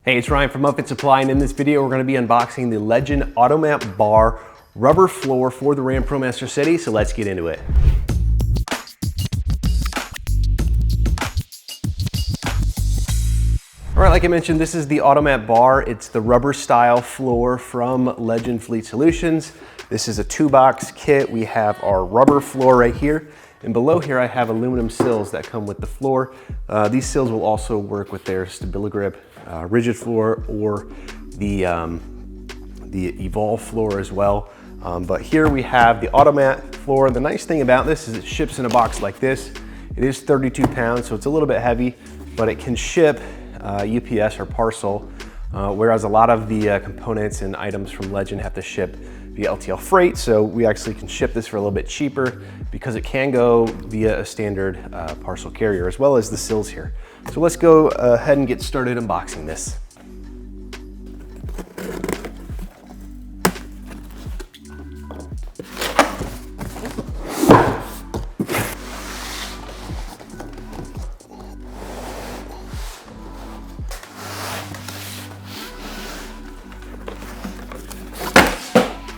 Hey, it's Ryan from Upfit Supply, and in this video we're going to be unboxing the Legend AutoMat-Bar Rubber Floor for the RAM ProMaster City, so let's get into it. All right, like I mentioned, this is the AutoMat-Bar. It's the rubber style floor from Legend Fleet Solutions. This is a 2-box kit. We have our rubber floor right here, and below here I have aluminum sills that come with the floor. These sills will also work with their StabiliGrip rigid floor or the Evolve floor as well. But here we have the AutoMat floor. The nice thing about this is it ships in a box like this. It is 32 pounds, so it's a little bit heavy, but it can ship UPS or parcel, whereas a lot of the components and items from Legend have to ship via LTL freight. So we actually can ship this for a little bit cheaper because it can go via a standard parcel carrier, as well as the sills here. So let's go ahead and get started unboxing this.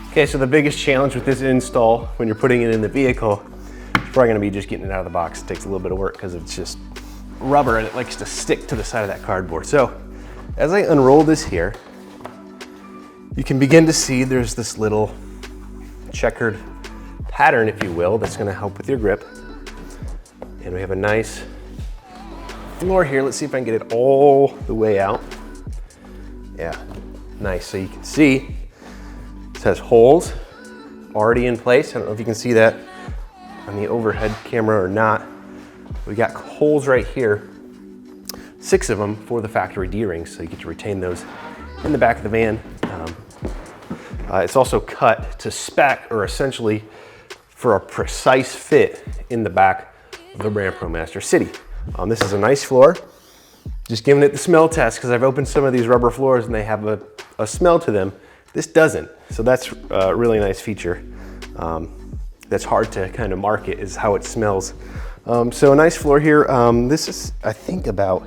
Okay, so the biggest challenge with this install when you're putting it in the vehicle is probably gonna be just getting it out of the box. It takes a little bit of work because it's just rubber and it likes to stick to the side of that cardboard. So as I unroll this here, you can begin to see there's this little checkered pattern, if you will, that's gonna help with your grip. And we have a nice floor here. Let's see if I can get it all the way out. Yeah, nice. So you can see it has holes already in place. I don't know if you can see that on the overhead camera or not. We got holes right here, 6 of them for the factory D-rings, so you get to retain those in the back of the van. It's also cut to spec, or essentially for a precise fit in the back of the RAM ProMaster City. This is a nice floor. Just giving it the smell test because I've opened some of these rubber floors and they have a smell to them. This doesn't, so that's a really nice feature. That's hard to kind of market, is how it smells. So a nice floor here. This is, I think, about,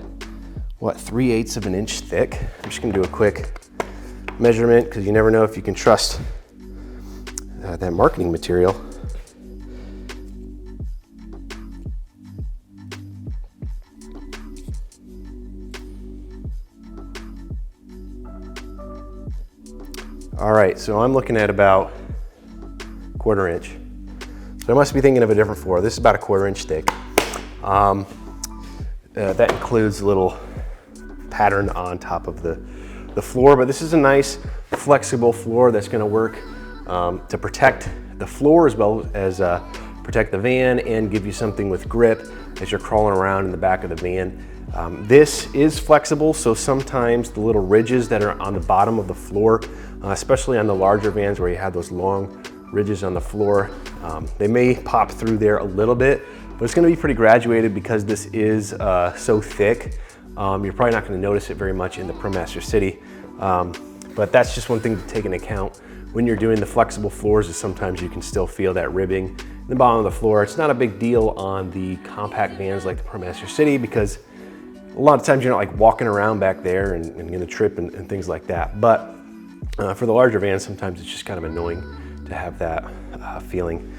what, 3/8 of an inch thick. I'm just gonna do a quick measurement because you never know if you can trust that marketing material. All right, so I'm looking at about 1/4 inch. So I must be thinking of a different floor. This is about 1/4 inch thick. That includes a little pattern on top of the floor, but this is a nice flexible floor that's gonna work to protect the floor as well as protect the van and give you something with grip as you're crawling around in the back of the van. This is flexible, so sometimes the little ridges that are on the bottom of the floor, especially on the larger vans where you have those long ridges on the floor, they may pop through there a little bit, but it's gonna be pretty graduated because this is so thick. You're probably not gonna notice it very much in the ProMaster City, but that's just one thing to take into account when you're doing the flexible floors, is sometimes you can still feel that ribbing in the bottom of the floor. It's not a big deal on the compact vans like the ProMaster City because a lot of times you're not like walking around back there and gonna trip and things like that. But for the larger vans, sometimes it's just kind of annoying to have that feeling.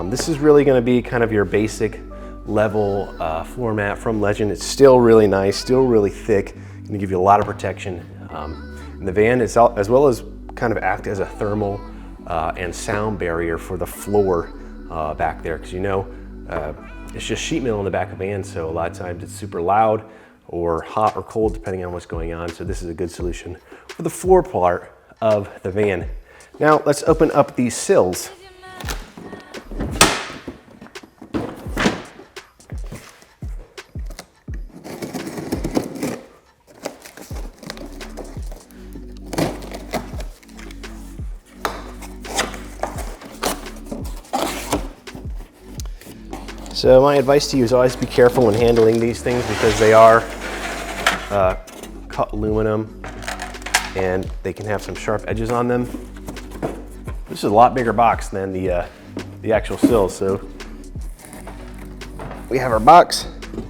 This is really gonna be kind of your basic level floor mat from Legend. It's still really nice, still really thick, gonna give you a lot of protection. And the van is as well as kind of act as a thermal and sound barrier for the floor back there, because you know it's just sheet metal in the back of the van, so a lot of times it's super loud or hot or cold depending on what's going on. So this is a good solution for the floor part of the van. Now let's open up these sills. So my advice to you is always be careful when handling these things because they are cut aluminum and they can have some sharp edges on them. This is a lot bigger box than the actual sills. So we have our box,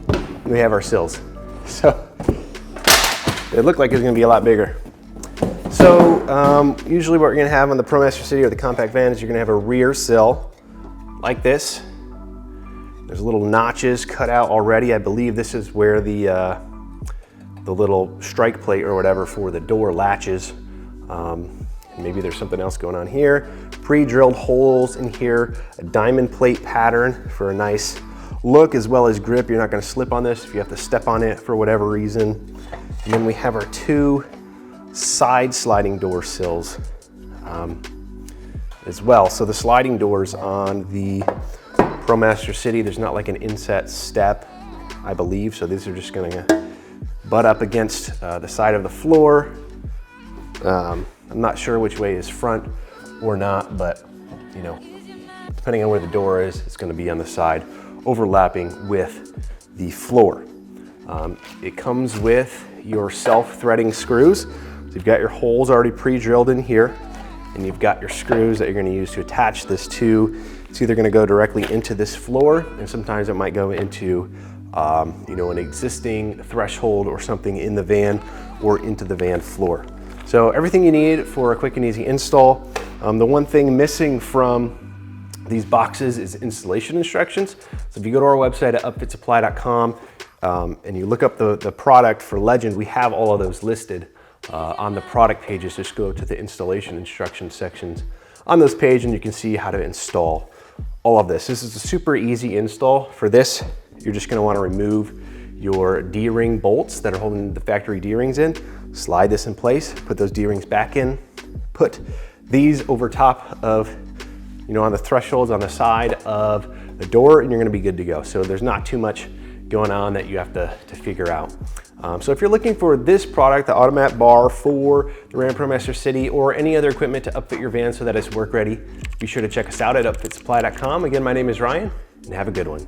and we have our sills. So It looked like it was gonna be a lot bigger. So usually what you're gonna have on the ProMaster City or the compact van is you're gonna have a rear sill like this. There's little notches cut out already. I believe this is where the little strike plate or whatever for the door latches. Maybe there's something else going on here. Pre-drilled holes in here, a diamond plate pattern for a nice look as well as grip. You're not gonna slip on this if you have to step on it for whatever reason. And then we have our two side sliding door sills as well. So the sliding doors on the ProMaster City, there's not like an inset step, I believe. So these are just gonna butt up against the side of the floor. I'm not sure which way is front or not, but you know, depending on where the door is, it's gonna be on the side overlapping with the floor. It comes with your self-threading screws. So you've got your holes already pre-drilled in here, and you've got your screws that you're gonna use to attach this to. It's either gonna go directly into this floor, and sometimes it might go into you know, an existing threshold or something in the van or into the van floor. So everything you need for a quick and easy install. The one thing missing from these boxes is installation instructions. So if you go to our website at upfitsupply.com and you look up the product for Legend, we have all of those listed on the product pages. Just go to the installation instructions sections on this page and you can see how to install all of this. This is a super easy install. For this, you're just gonna wanna remove your D-ring bolts that are holding the factory D-rings in, slide this in place, put those D-rings back in, put these over top of, you know, on the thresholds on the side of the door, and you're gonna be good to go. So there's not too much going on that you have to figure out. So if you're looking for this product, the AutoMat-Bar for the RAM ProMaster City, or any other equipment to upfit your van so that it's work ready, be sure to check us out at upfitsupply.com. Again, my name is Ryan, and have a good one.